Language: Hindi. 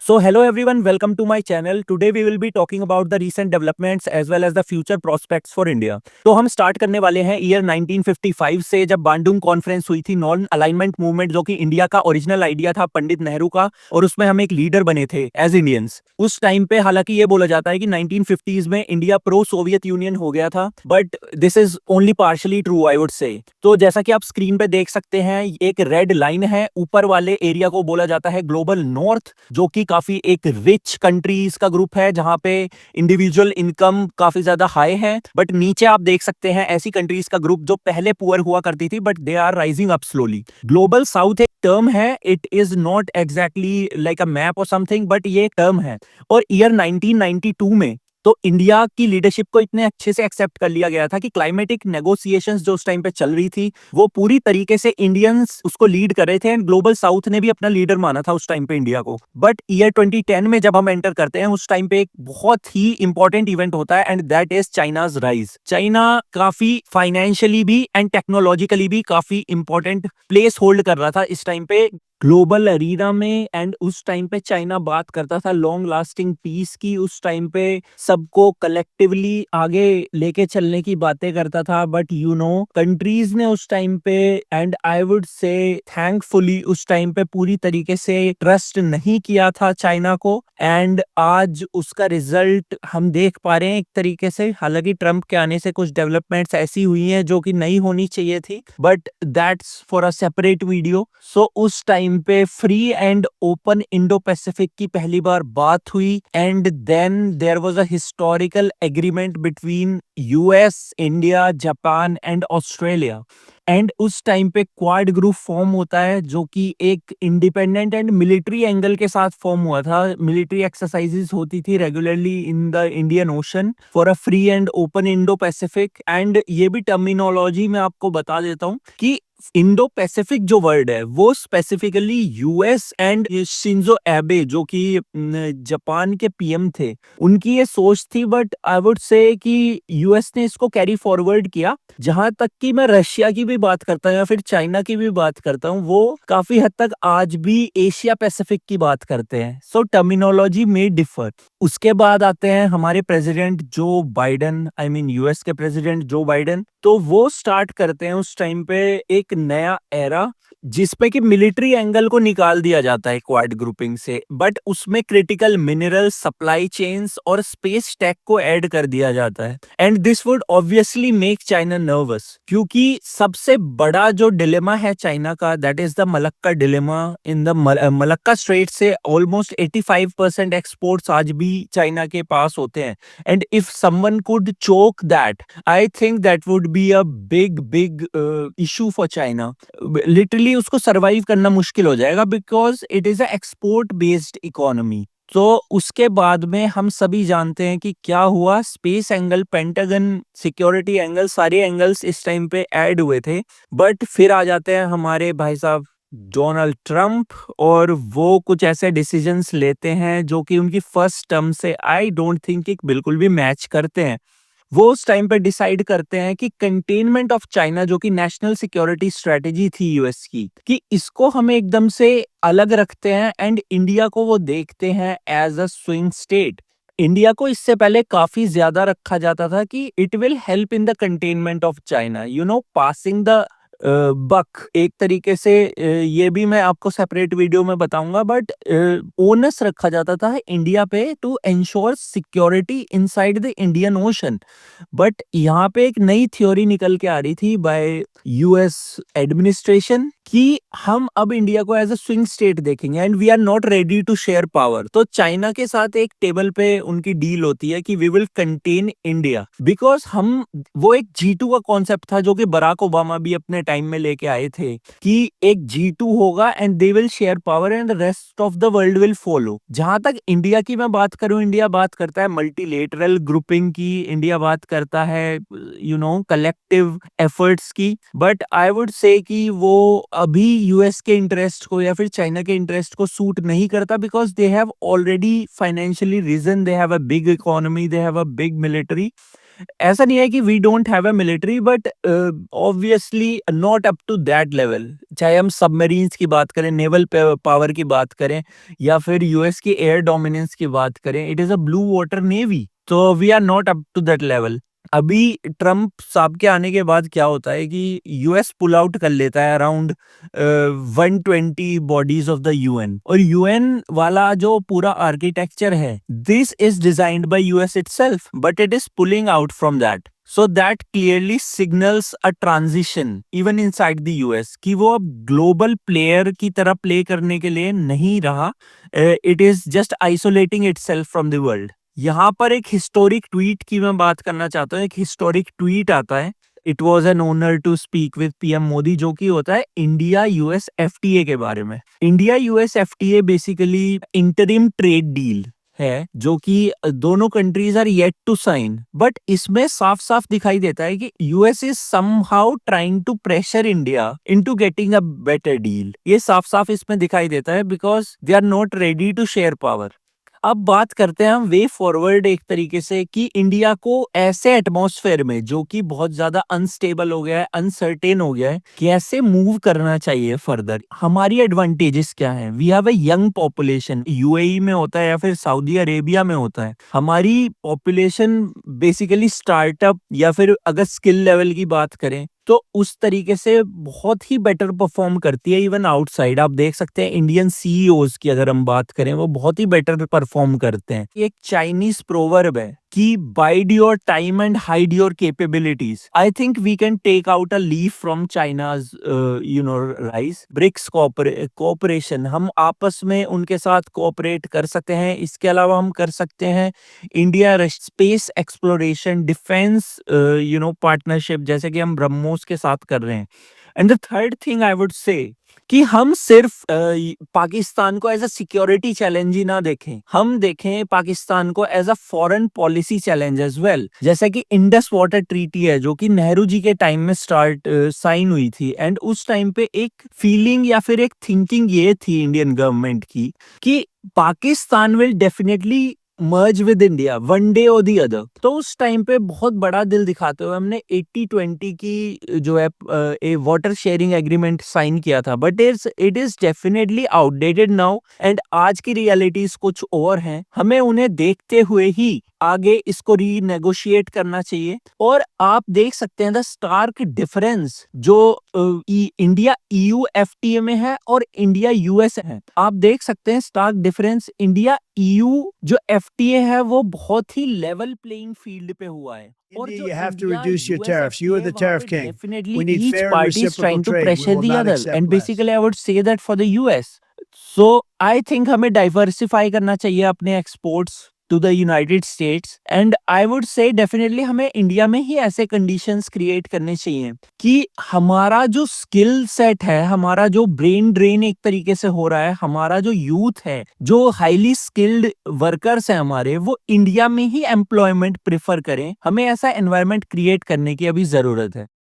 So hello everyone, welcome to my channel. Today we will be talking about the recent developments as well as the future prospects for India. तो हम स्टार्ट करने वाले हैं ईयर 1955 से, जब बांडुंग कॉन्फ्रेंस हुई थी, नॉन अलाइनमेंट मूवमेंट, जो कि इंडिया का ओरिजिनल आइडिया था पंडित नेहरू का, और उसमें हम एक लीडर बने थे एज इंडियंस। उस टाइम पे हालांकि ये बोला जाता है कि 1950s में इंडिया प्रो सोवियत यूनियन हो गया था, but this is only partially true I would से। तो जैसा कि आप स्क्रीन पे देख सकते हैं, एक रेड लाइन है, ऊपर वाले एरिया को बोला जाता है ग्लोबल नॉर्थ, जो कि काफी एक रिच कंट्रीज का ग्रुप है जहां पे इंडिविजुअल इनकम काफी ज्यादा हाई है। बट नीचे आप देख सकते हैं ऐसी कंट्रीज का ग्रुप जो पहले पुअर हुआ करती थी but they are rising up slowly. Global south एक टर्म है, it is not exactly like a map or something, but ये एक टर्म है। और ईयर 1992 में तो इंडिया की लीडरशिप को इतने अच्छे से एक्सेप्ट कर लिया गया था कि क्लाइमेटिक नेगोशिएशंस जो उस टाइम पे चल रही थी, वो पूरी तरीके से इंडियंस उसको लीड कर रहे थे, एंड ग्लोबल साउथ ने भी अपना लीडर माना था उस टाइम पे इंडिया को। बट ईयर 2010 में जब हम एंटर करते हैं, उस टाइम पे एक बहुत ही इंपॉर्टेंट इवेंट होता है, and that is China's rise. China काफी फाइनेंशियली भी एंड टेक्नोलॉजिकली भी काफी इंपॉर्टेंट प्लेस होल्ड कर रहा था इस टाइम पे ग्लोबल अरीना में। एंड उस टाइम पे चाइना बात करता था लॉन्ग लास्टिंग पीस की, उस टाइम पे सबको कलेक्टिवली आगे लेके चलने की बातें करता था। बट कंट्रीज ने उस टाइम पे, एंड आई वुड से थैंकफुली, उस टाइम पे पूरी तरीके से ट्रस्ट नहीं किया था चाइना को, एंड आज उसका रिजल्ट हम देख पा रहे हैं एक तरीके से। हालांकि ट्रम्प के आने से कुछ डेवलपमेंट्स ऐसी हुई हैं जो कि नहीं होनी चाहिए थी, but that's for a separate video. So उस टाइम पे free and open Indo Pacific की पहली बार बात हुई, and then there was a historical agreement between US, India, Japan and Australia. And उस टाइम पे क्वाड ग्रुप फॉर्म होता है, जो कि एक इंडिपेंडेंट एंड मिलिट्री एंगल के साथ फॉर्म हुआ था। मिलिट्री एक्सरसाइजेस होती थी regularly in the Indian ocean for a free and open Indo Pacific. And ये भी टर्मिनोलॉजी मैं आपको बता देता हूँ कि इंडो पैसिफिक जो वर्ड है वो स्पेसिफिकली यूएस एंड शिंजो एबे, जो कि जापान के पीएम थे, उनकी ये सोच थी। बट आई वुड से कि यूएस ने इसको कैरी फॉरवर्ड किया। जहां तक कि मैं रशिया की भी बात करता हूँ या फिर चाइना की भी बात करता हूँ, वो काफी हद तक आज भी एशिया पैसिफिक की बात करते हैं। सो टर्मिनोलॉजी में डिफर। उसके बाद आते हैं हमारे प्रेसिडेंट जो बाइडन, आई मीन यूएस के प्रेसिडेंट जो बाइडन। तो वो स्टार्ट करते हैं उस टाइम पे एक नया एरा, जिसपे कि मिलिट्री एंगल को निकाल दिया जाता है क्वाड ग्रुपिंग से, बट उसमें क्रिटिकल मिनरल सप्लाई चेन्स और स्पेस टेक को ऐड कर दिया जाता है। And this would obviously make China nervous, क्योंकि सबसे बड़ा जो डिलेमा है चाइना का, that is the Malacca dilemma. In the Malacca strait से ऑलमोस्ट 85% एक्सपोर्ट्स आज भी चाइना के पास होते हैं। And if someone could choke that, I think that would be a big issue for China. Literally उसको सरवाइव करना मुश्किल हो जाएगा, because it is a export based economy. तो उसके बाद में हम सभी जानते हैं कि क्या हुआ। Space angle, pentagon, security angle, सारे एंगल्स इस टाइम पे ऐड हुए थे। बट फिर आ जाते हैं हमारे भाई साहब डोनाल्ड ट्रंप, और वो कुछ ऐसे डिसीजंस लेते हैं जो कि उनकी फर्स्ट टर्म से आई डोंट थिंक कि बिल्कुल भी मैच करते हैं। वो उस टाइम पे डिसाइड करते हैं कि कंटेनमेंट ऑफ चाइना, जो कि नेशनल सिक्योरिटी स्ट्रेटेजी थी यूएस की, कि इसको हमें एकदम से अलग रखते हैं, एंड इंडिया को वो देखते हैं as a swing state. India को इससे पहले काफी ज्यादा रखा जाता था कि it will help in the containment of China, passing the buck एक तरीके से। ये भी मैं आपको सेपरेट वीडियो में बताऊंगा, बट ओनस रखा जाता था इंडिया पे to ensure security inside the Indian ocean. But यहाँ पे एक नई थ्योरी निकल के आ रही थी बाय यूएस एडमिनिस्ट्रेशन कि हम अब इंडिया को एज अ स्विंग स्टेट देखेंगे, and we are not ready to share power. तो चाइना के साथ एक टेबल पे उनकी डील होती है कि we will contain India, because हम, वो एक G2 का कॉन्सेप्ट था जो कि बराक ओबामा भी अपने टाइम में लेके आए थे, कि एक G2 होगा and they will share power and rest of the world will follow. जहां तक इंडिया की मैं बात करूं, इंडिया बात करता है मल्टीलेटरल ग्रुपिंग की, इंडिया बात करता है कलेक्टिव एफर्ट्स की। बट आई वुड से कि वो अभी यूएस के इंटरेस्ट को या फिर चाइना के इंटरेस्ट को सूट नहीं करता, because they have already financially reason, they have a big economy, they have a big military. ऐसा नहीं है कि we don't have a military, but obviously not up to that level. चाहे हम सबमरीन्स की बात करें, नेवल पावर की बात करें, या फिर यूएस की एयर डोमिनेंस की बात करें, it is a blue water navy, तो we are not up to that level. अभी ट्रम्प साहब के आने के बाद क्या होता है कि यूएस पुल आउट कर लेता है around 120 bodies of the UN, और यूएन वाला जो पूरा आर्किटेक्चर है, this is designed bye US itself, but it is pulling out from that. So that clearly signals a transition even inside the US कि वो अब ग्लोबल प्लेयर की तरह प्ले करने के लिए नहीं रहा, it is just isolating itself from the world. यहाँ पर एक हिस्टोरिक ट्वीट की मैं बात करना चाहता हूँ। एक हिस्टोरिक ट्वीट आता है, it was an honour to speak with PM Modi, जो कि होता है इंडिया यूएस एफटीए के बारे में। India US FTA basically interim trade deal है, जो कि दोनों countries are yet to sign, but इसमें साफ साफ दिखाई देता है कि US is somehow trying to pressure India into getting a better deal. ये साफ साफ इसमें दिखाई देता है, because they are not ready to share power. अब बात करते हैं हम वे फॉरवर्ड एक तरीके से, कि इंडिया को ऐसे एटमॉस्फेयर में जो कि बहुत ज्यादा अनस्टेबल हो गया है, अनसर्टेन हो गया है, कैसे मूव करना चाहिए फर्दर। हमारी एडवांटेजेस क्या है? We have a young population, UAE में होता है या फिर सऊदी अरेबिया में होता है। हमारी पॉपुलेशन बेसिकली स्टार्टअप या फिर अगर स्किल लेवल की बात करें तो उस तरीके से बहुत ही बेटर परफॉर्म करती है इवन आउटसाइड। आप देख सकते हैं इंडियन सीईओज की अगर हम बात करें, वो बहुत ही बेटर परफॉर्म करते हैं। एक चाइनीज प्रोवर्ब है कि bide your time and hide your capabilities. I think we can take out a leaf from China's rise BRICS cooperation. हम आपस में उनके साथ कोऑपरेट कर सकते हैं। इसके अलावा हम कर सकते हैं India space exploration, defence partnership, जैसे कि हम ब्रह्मोस के साथ कर रहे हैं। And the third thing I would say कि हम सिर्फ पाकिस्तान को एज अ सिक्योरिटी चैलेंज ही ना देखें, हम देखें पाकिस्तान को as a foreign policy challenge as well. जैसे कि इंडस वाटर ट्रीटी है, जो कि नेहरू जी के टाइम में साइन हुई थी, एंड उस टाइम पे एक फीलिंग या फिर एक थिंकिंग ये थी इंडियन गवर्नमेंट की कि Pakistan will definitely merge with India one day और दी अदर। तो उस टाइम पे बहुत बड़ा दिल दिखाते हुए हमने 80-20 की जो है ए वाटर शेयरिंग एग्रीमेंट साइन किया था, but it is definitely outdated now, and आज की रियलिटीज कुछ और हैं। हमें उन्हें देखते हुए ही आगे इसको रीनेगोशिएट करना चाहिए। और आप देख सकते हैं द स्टार्क डिफरेंस जो इंडिया ईयू एफटीए में है और इंडिया यूएस है। आप देख सकते हैं स्टार्क डिफरेंस, इंडिया ईयू जो एफटीए है वो बहुत ही लेवल प्लेइंग फील्ड पे हुआ है, और India, जो you have to India reduce your US tariffs. You are FTA the वहां tariff पे king. Definitely We need each fair and party is reciprocal trying to trade. We pressure will the not other, accept and less. Basically I would say that for the US. So I think हमें डाइवर्सिफाई करना चाहिए अपने exports to the United States, and I would say definitely हमें इंडिया में ही ऐसे कंडीशंस क्रिएट करने चाहिए कि हमारा जो स्किल सेट है, हमारा जो ब्रेन ड्रेन एक तरीके से हो रहा है, हमारा जो यूथ है, जो हाईली स्किल्ड वर्कर्स हैं हमारे, वो इंडिया में ही एम्प्लॉयमेंट प्रेफर करें। हमें ऐसा एनवायरनमेंट क्रिएट करने की अभी जरूरत है।